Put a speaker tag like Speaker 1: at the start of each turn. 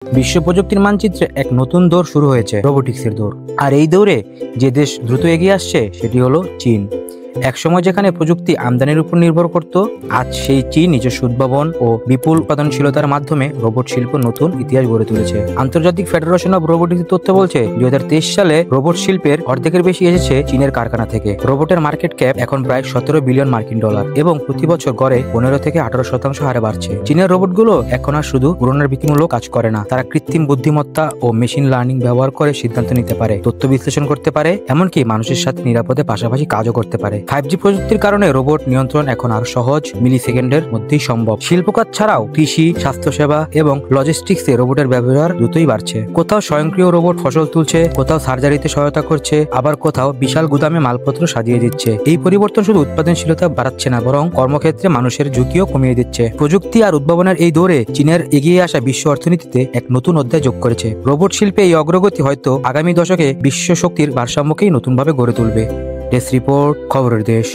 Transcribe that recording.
Speaker 1: বিশ্ব প্রযুক্তির মানচিত্রে এক নতুন দৌড় শুরু হয়েছে, রোবোটিক্সের দৌড়। আর এই দৌড়ে যে দেশ দ্রুত এগিয়ে আসছে সেটি হলো চীন। একসময় যেখানে প্রযুক্তি আমদানির উপর নির্ভর করত, আজ সেই চীন নিজস্ব উদ্ভাবন ও বিপুল উৎপাদনশীলতার মাধ্যমে রোবট শিল্প নতুন ইতিহাস গড়ে তুলেছে। আন্তর্জাতিক ফেডারেশন অব রোবোটিক্স তথ্য বলছে 2023 সালে রোবট শিল্পের অর্ধেকের বেশি এসেছে চীনের কারখানা থেকে। রোবটের মার্কেট ক্যাপ এখন প্রায় 17 বিলিয়ন মার্কিন ডলার এবং প্রতি বছর গড়ে 15 থেকে 18% হারে বাড়ছে। চীনের রোবটগুলো এখন আর শুধু পুনরাবৃত্তিমূলক কাজ করে না, তারা কৃত্রিম বুদ্ধিমত্তা ও মেশিন লার্নিং ব্যবহার করে সিদ্ধান্ত নিতে পারে, তথ্য বিশ্লেষণ করতে পারে, এমনকি মানুষের সাথে নিরাপদে পাশাপাশি কাজও করতে পারে। 5G প্রযুক্তির কারণে রোবট নিয়ন্ত্রণ এখন আরো সহজ, মিলি সেকেন্ডের মধ্যেই সম্ভব। শিল্পকাজ ছাড়াও কৃষি, স্বাস্থ্যসেবা এবং লজিস্টিক্সে রোবটের ব্যবহার দ্রুতই বাড়ছে। কোথাও স্বয়ংক্রিয় রোবট ফসল তুলছে, কোথাও সার্জারিতে সহায়তা করছে, আবার কোথাও বিশাল গুদামে মালপত্র সাজিয়ে দিচ্ছে। এই পরিবর্তন শুধু উৎপাদনশীলতা বাড়াচ্ছে না, বরং কর্মক্ষেত্রে মানুষের ঝুঁকিও কমিয়ে দিচ্ছে। প্রযুক্তি আর উদ্ভাবনের এই দৌড়ে চীনের এগিয়ে আসা বিশ্ব অর্থনীতিতে এক নতুন অধ্যায় যোগ করেছে। রোবট শিল্পে এই অগ্রগতি হয়তো আগামী দশকে বিশ্ব শক্তির ভারসাম্যকেই নতুনভাবে গড়ে তুলবে। ডেস্ক রিপোর্ট, খবরের দেশ।